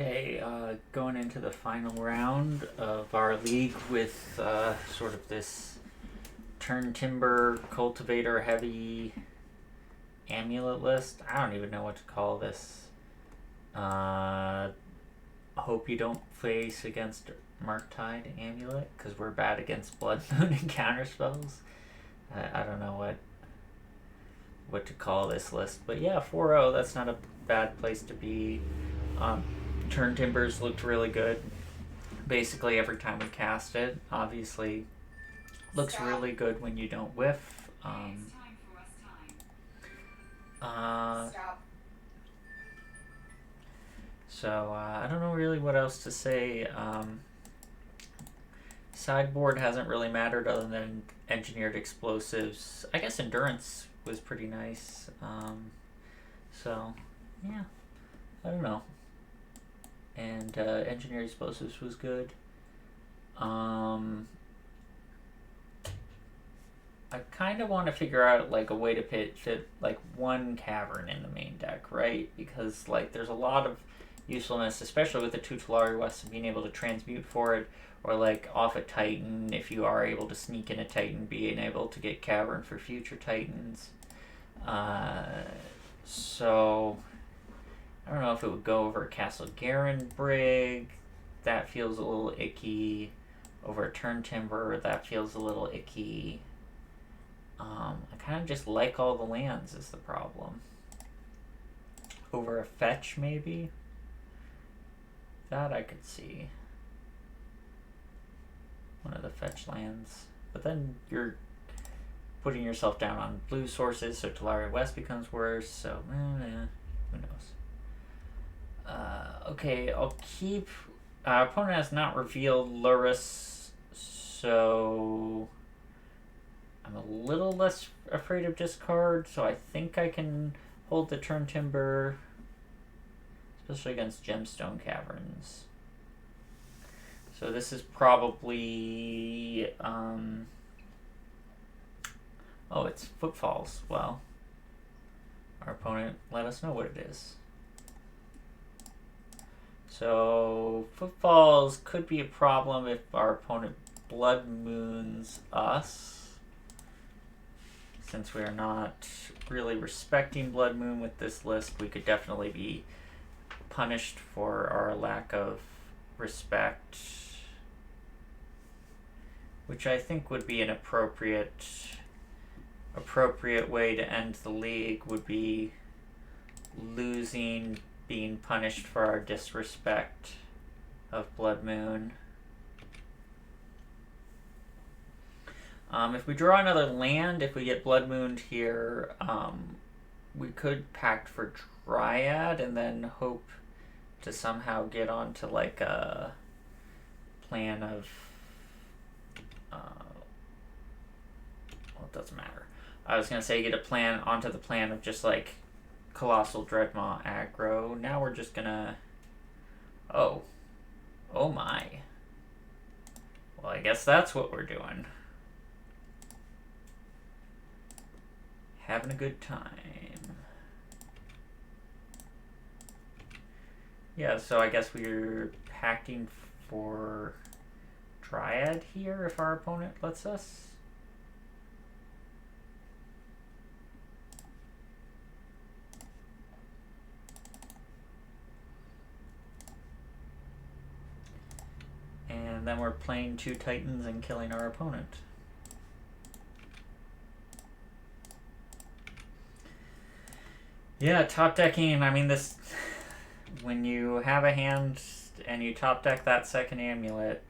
Okay, going into the final round of our league with sort of this Turntimber cultivator heavy amulet list. I don't even know what to call this. Hope you don't face against Murktide amulet because we're bad against Blood Moon and counter spells. I don't know what to call this list, but yeah, 4-0. That's not a bad place to be. Turntimbers looked really good basically every time we cast it. Obviously, looks really good when you don't whiff. So I don't know really what else to say. Sideboard hasn't really mattered other than engineered explosives. I guess endurance was pretty nice. So yeah, I don't know. And engineered explosives was good. I kind of want to figure out like a way to fit like one cavern in the main deck, right? Because like there's a lot of usefulness, especially with the two Talari West and being able to transmute for it, or like off a Titan if you are able to sneak in a Titan, being able to get cavern for future Titans. So I don't know if it would go over Castle Garen Brig. That feels a little icky. Over Turntimber, that feels a little icky. I kind of just like all the lands is the problem. Over a fetch, maybe? That I could see. One of the fetch lands. But then you're putting yourself down on blue sources, so Talaria West becomes worse, so who knows. Okay, I'll keep... opponent has not revealed Lurrus, so... I'm a little less afraid of discard, so I think I can hold the Turntimber, especially against Gemstone Caverns. So this is probably... oh, it's Footfalls. Well, our opponent let us know what it is. So Footfalls could be a problem if our opponent Blood Moons us. Since we are not really respecting Blood Moon with this list, we could definitely be punished for our lack of respect, which I think would be an appropriate way to end the league, would be losing, being punished for our disrespect of Blood Moon. If we draw another land, if we get Blood Mooned here, we could pact for Dryad and then hope to somehow get onto like a plan of... well, it doesn't matter. I was going to say get a plan onto the plan of just like Colossal Dreadmaw aggro. Now we're just going to... Oh my. Well, I guess that's what we're doing. Having a good time. Yeah, so I guess we're pacting for Dryad here if our opponent lets us. And then we're playing two Titans and killing our opponent. Yeah, top decking, I mean, this... when you have a hand and you top deck that second amulet,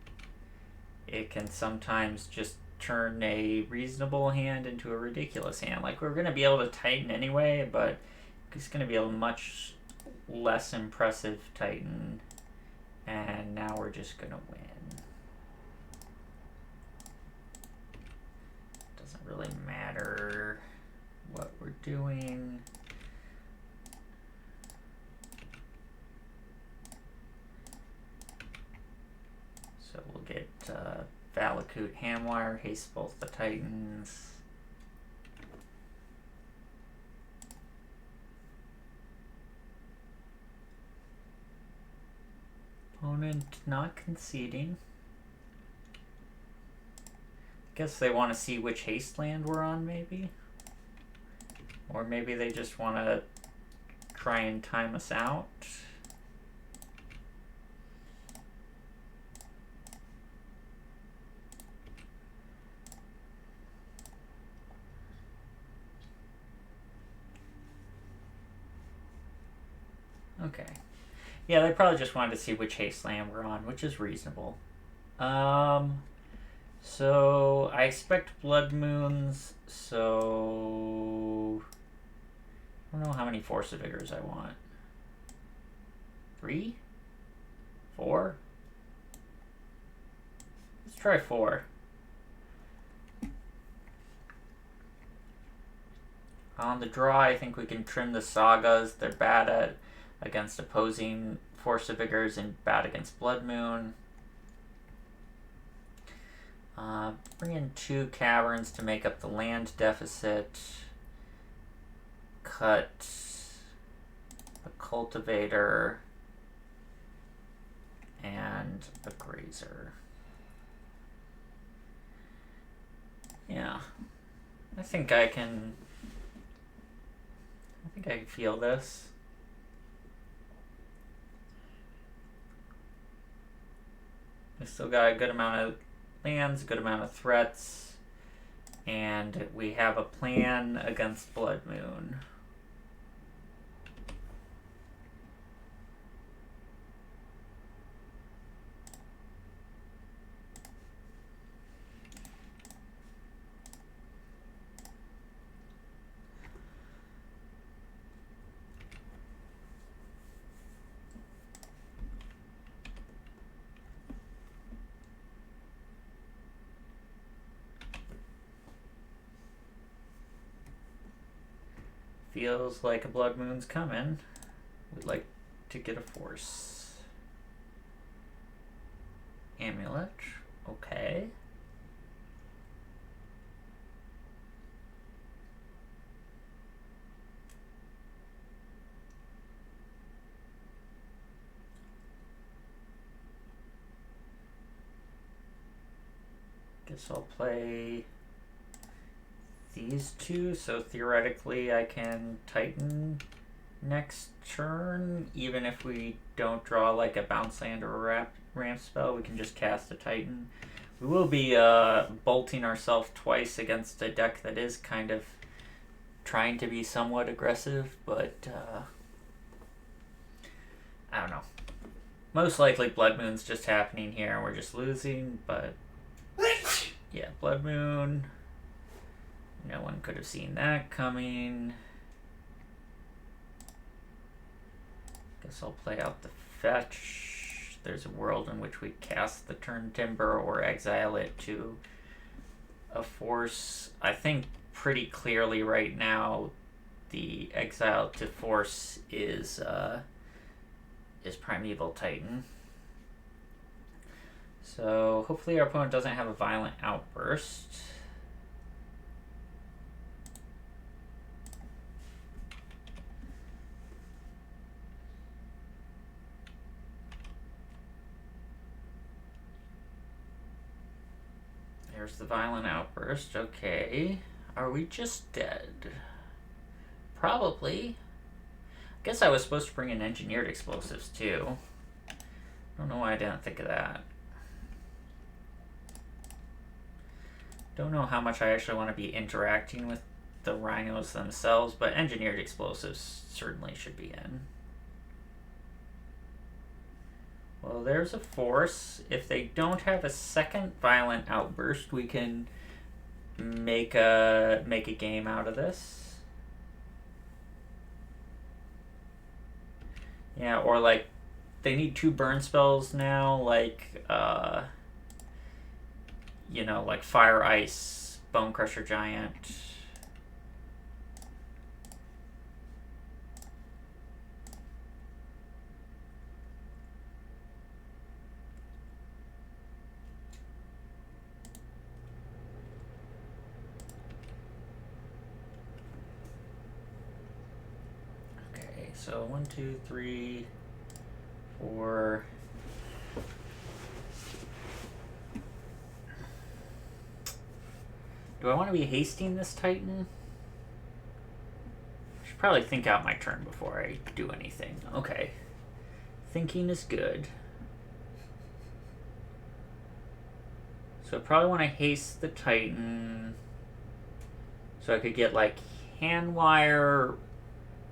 it can sometimes just turn a reasonable hand into a ridiculous hand. Like, we're going to be able to Titan anyway, but it's going to be a much less impressive Titan. And now we're just going to win. Doesn't really matter what we're doing. So we'll get Valakut Hamwire, haste both the Titans. Opponent not conceding. Guess they want to see which haste land we're on, maybe? Or maybe they just want to try and time us out. Okay. Yeah, they probably just wanted to see which haste land we're on, which is reasonable. So I expect blood moons, so I don't know how many Force of Vigors I want. 3? 4? Let's try 4. On the draw, I think we can trim the Sagas. They're bad against opposing Force of Vigors and bad against Blood Moon. Bring in 2 Caverns to make up the land deficit. Cut a Cultivator and a Grazer. Yeah, I think I can feel this. We still got a good amount of lands, a good amount of threats, and we have a plan against Blood Moon. Feels like a Blood Moon's coming. We'd like to get a Force. Amulet. Okay. Guess I'll play these 2, so theoretically I can Titan next turn. Even if we don't draw like a bounce land or a ramp spell, we can just cast a Titan. We will be bolting ourselves twice against a deck that is kind of trying to be somewhat aggressive, but I don't know. Most likely Blood Moon's just happening here and we're just losing, but yeah, Blood Moon. No one could have seen that coming. Guess I'll play out the fetch. There's a world in which we cast the Turntimber or exile it to a Force. I think pretty clearly right now the exile to Force is Primeval Titan. So hopefully our opponent doesn't have a Violent Outburst. There's the Violent Outburst. Okay. Are we just dead? Probably. I guess I was supposed to bring in Engineered Explosives too. I don't know why I didn't think of that. Don't know how much I actually want to be interacting with the Rhinos themselves, but Engineered Explosives certainly should be in. Well, there's a Force. If they don't have a second Violent Outburst, we can make a game out of this. Yeah, or like they need 2 burn spells now, like you know, like Fire Ice, Bone Crusher Giant. So 1, 2, 3, 4, Do I want to be hasting this Titan? I should probably think out my turn before I do anything. Okay. Thinking is good. So I probably want to haste the Titan so I could get like Handwire,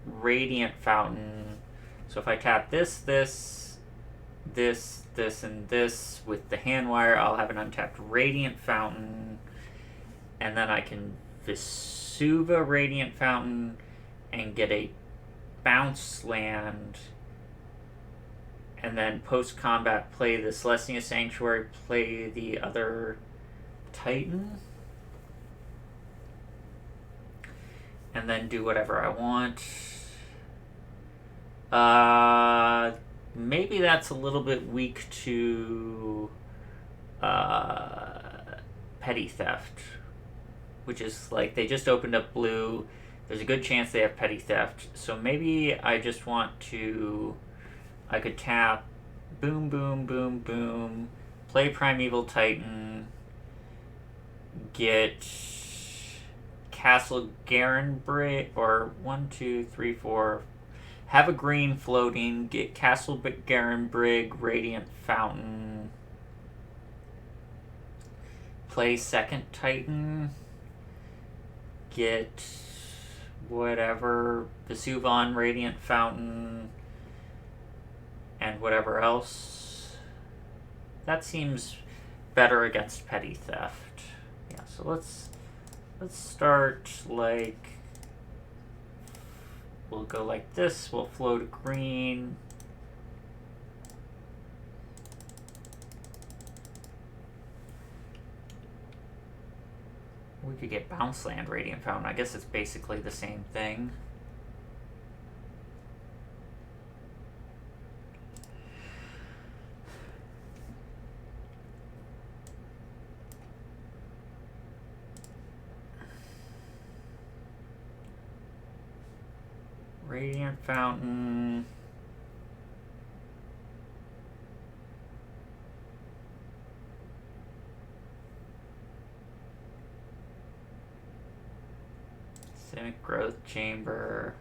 Radiant Fountain. So if I tap this, and this with the Handwire, I'll have an untapped Radiant Fountain. And then I can Vesuva Radiant Fountain and get a bounce land. And then post-combat play the Celestia Sanctuary, play the other Titan. And then do whatever I want. Maybe that's a little bit weak to Petty Theft. Which is like, they just opened up blue. There's a good chance they have Petty Theft. So maybe I just want to... I could tap boom, boom, boom, boom, play Primeval Titan, get Castle Garenbrig, or 1, 2, 3, 4, have a green floating, get Castle Garenbrig, Radiant Fountain, play second Titan, get whatever, Vesuvan, Radiant Fountain, and whatever else. That seems better against Petty Theft. Yeah, so let's start like, we'll go like this, we'll float green. We could get Bounce Land, Radiant Fountain. I guess it's basically the same thing. Radiant Fountain. Systemic Growth Chamber.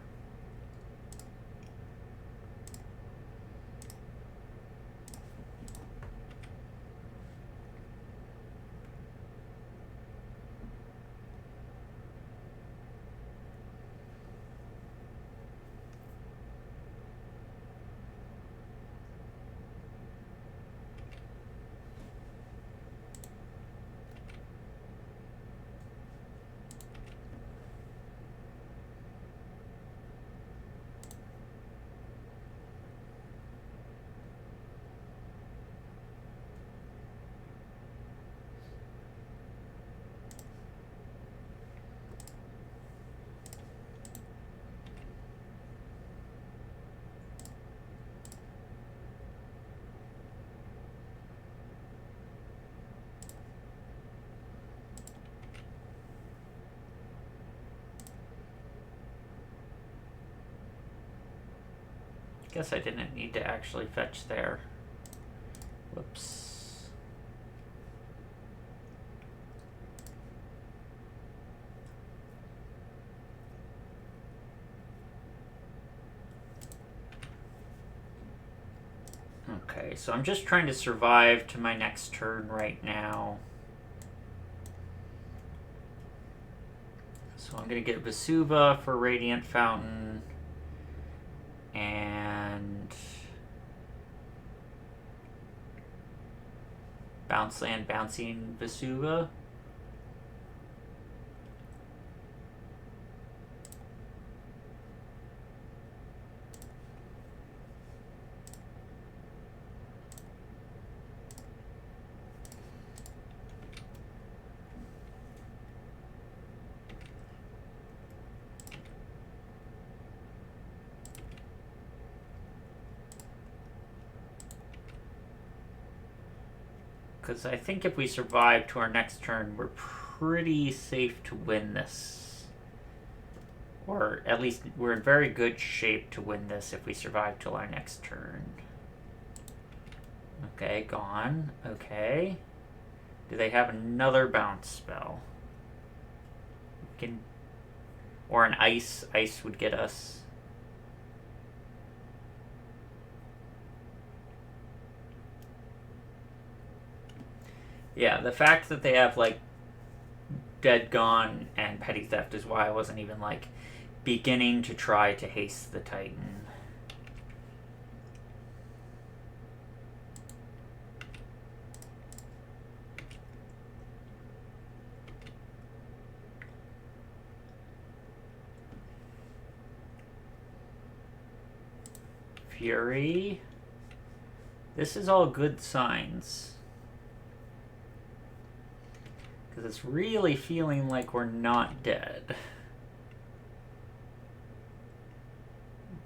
Guess I didn't need to actually fetch there. Whoops. Okay, so I'm just trying to survive to my next turn right now. So I'm going to get Vesuva for Radiant Fountain. And Bounce Land, bouncing Vesuva. Because I think if we survive to our next turn, we're pretty safe to win this. Or at least we're in very good shape to win this if we survive till our next turn. Okay, gone. Okay. Do they have another bounce spell? We can, or an ice. Ice would get us. Yeah, the fact that they have like Dead Gone and Petty Theft is why I wasn't even like beginning to try to haste the Titan. Fury. This is all good signs. Because it's really feeling like we're not dead.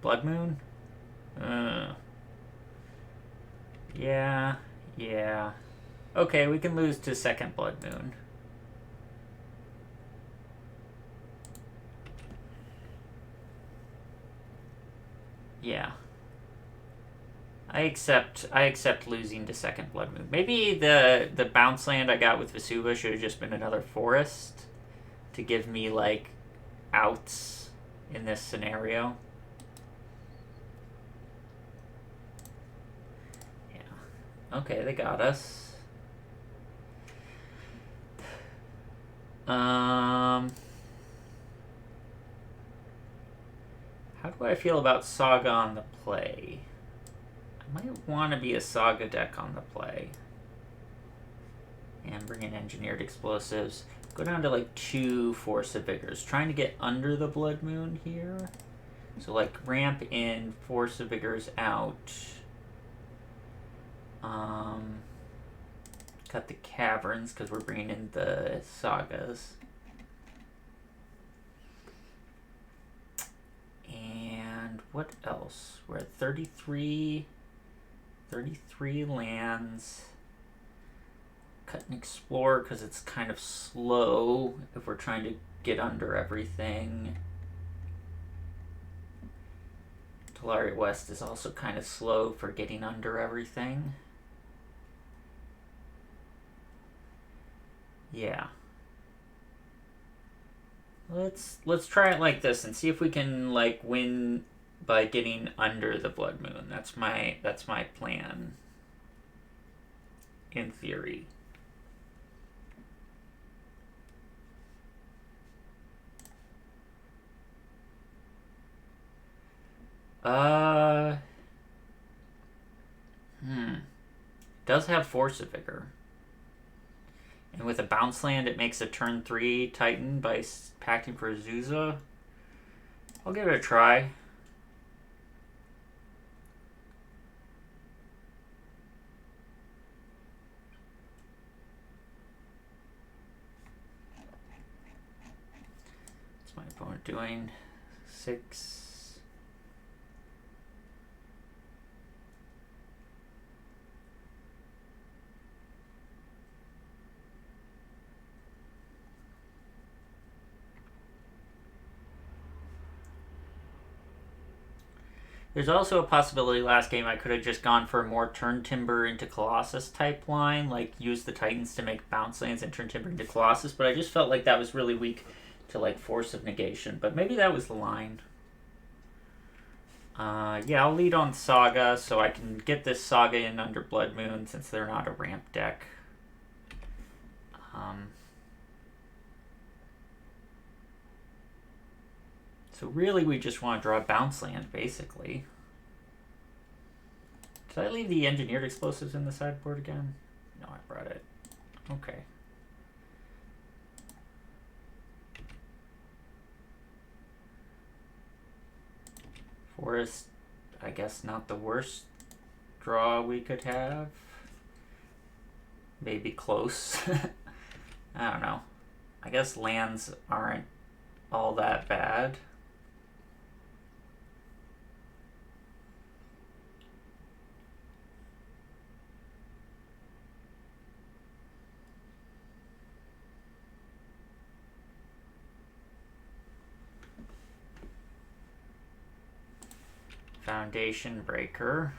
Blood Moon? Yeah. Okay, we can lose to second Blood Moon. Yeah. I accept losing to second Blood Moon. Maybe the bounce land I got with Vesuva should have just been another forest to give me like outs in this scenario. Yeah. Okay, they got us. How do I feel about Saga on the play? I might want to be a Saga deck on the play. And bring in Engineered Explosives. Go down to like 2 Force of Vigors. Trying to get under the Blood Moon here. So like ramp in, Force of Vigors out. Cut the Caverns because we're bringing in the Sagas. And what else? We're at 33 lands. Cut and Explore because it's kind of slow if we're trying to get under everything. Tolaria West is also kind of slow for getting under everything. Yeah. Let's try it like this and see if we can like win by getting under the Blood Moon. That's my plan. In theory. Does have Force of Vigor. And with a bounce land, it makes a turn 3 Titan by packing for Azusa. I'll give it a try. What's my opponent doing? 6. There's also a possibility last game I could have just gone for a more Turntimber into Colossus type line, like use the Titans to make bounce lands and Turntimber into Colossus, but I just felt like that was really weak to like Force of Negation, but maybe that was the line. Yeah, I'll lead on Saga so I can get this Saga in under Blood Moon since they're not a ramp deck. So really we just want to draw a bounce land, basically. Did I leave the Engineered Explosives in the sideboard again? No, I brought it. Okay. Forest, I guess not the worst draw we could have. Maybe close. I don't know. I guess lands aren't all that bad. Foundation Breaker.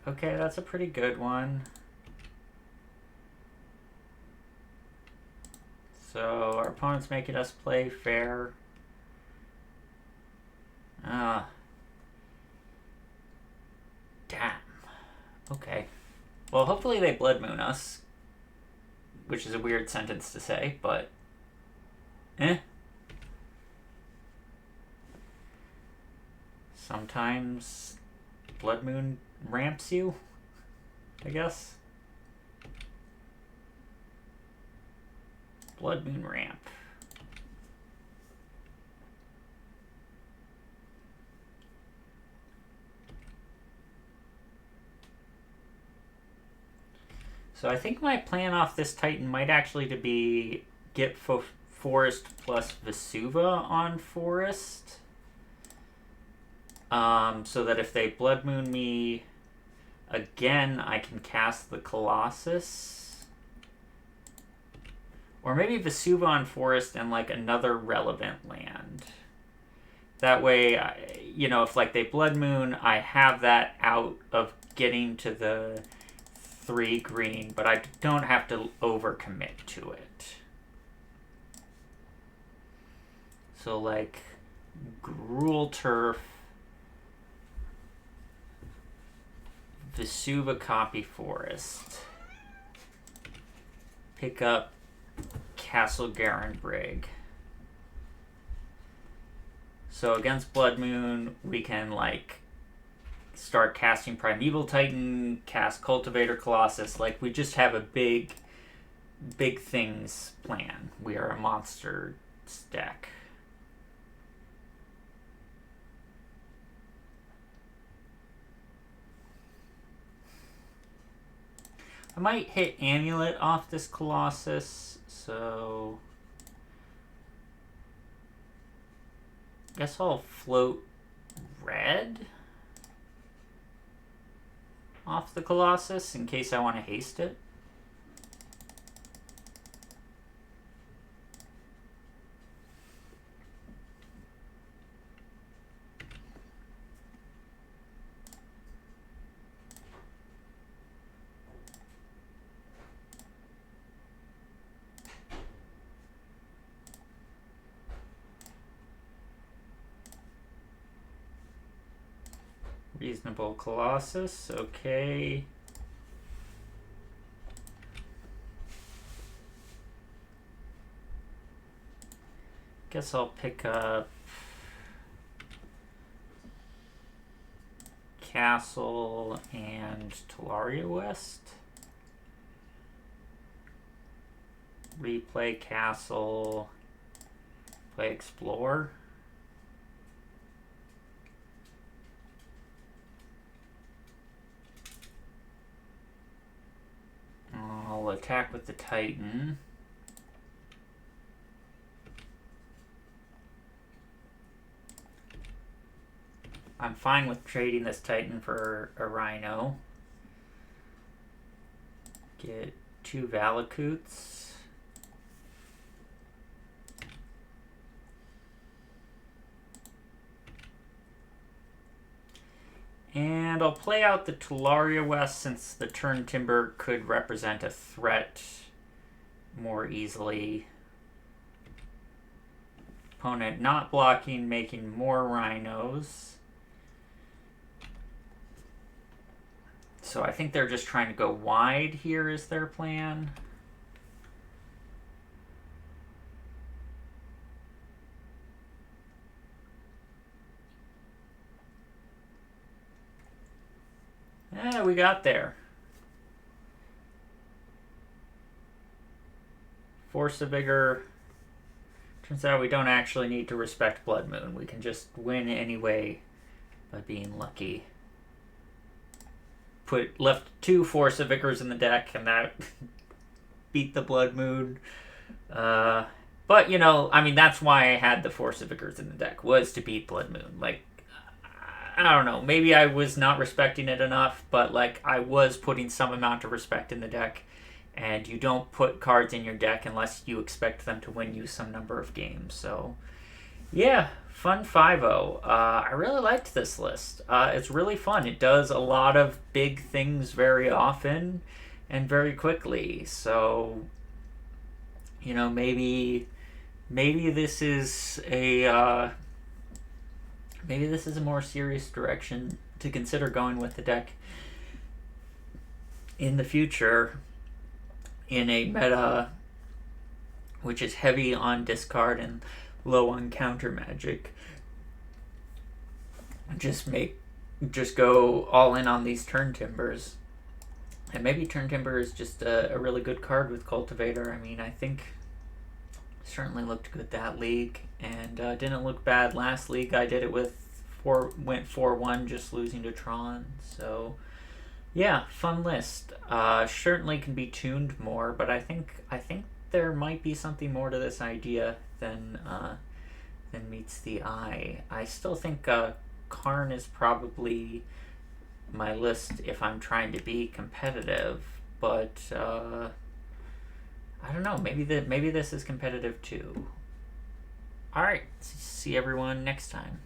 Okay, that's a pretty good one. So our opponent's making us play fair. Ah. Damn. Okay. Well, hopefully they Blood Moon us. Which is a weird sentence to say, but... Sometimes Blood Moon ramps you, I guess. Blood Moon ramp. So I think my plan off this Titan might actually to be get Forest plus Vesuva on Forest. So that if they Blood Moon me again, I can cast the Colossus. Or maybe Vesuva on Forest and like another relevant land. That way, you know, if like they Blood Moon, I have that out of getting to the 3 green, but I don't have to overcommit to it. So like Gruul Turf, Vesuva copy Forest, pick up Castle Garenbrig. So against Blood Moon, we can like start casting Primeval Titan, cast Cultivator Colossus. Like we just have a big things plan. We are a monster stack. I might hit Amulet off this Colossus, so I guess I'll float red off the Colossus in case I want to haste it. Reasonable Colossus, okay. Guess I'll pick up Castle and Talaria West. Replay Castle, play Explore. I'll attack with the Titan. I'm fine with trading this Titan for a Rhino. Get 2 Valakutes. And I'll play out the Talaria West since the Turntimber could represent a threat more easily. Opponent not blocking, making more Rhinos. So I think they're just trying to go wide here is their plan. Yeah, we got there. Force a Vigor. Turns out we don't actually need to respect Blood Moon. We can just win anyway by being lucky. Left 2 Force of Vigors in the deck, and that beat the Blood Moon. But, you know, I mean, that's why I had the Force of Vigors in the deck, was to beat Blood Moon. Like, I don't know, maybe I was not respecting it enough, but, like, I was putting some amount of respect in the deck, and you don't put cards in your deck unless you expect them to win you some number of games. So, Yeah, fun 5-0. I really liked this list. It's really fun. It does a lot of big things very often and very quickly. So, maybe this is a more serious direction to consider going with the deck in the future in a meta which is heavy on discard and low on counter magic. Just go all in on these Turntimbers. And maybe Turntimber is just a really good card with Cultivator. I mean, I think certainly looked good that league, and didn't look bad last league. I did it with went 4-1, just losing to Tron. So yeah, fun list. Certainly can be tuned more, but I think there might be something more to this idea than meets the eye. I still think Karn is probably my list if I'm trying to be competitive, but I don't know. Maybe this is competitive too. All right, see everyone next time.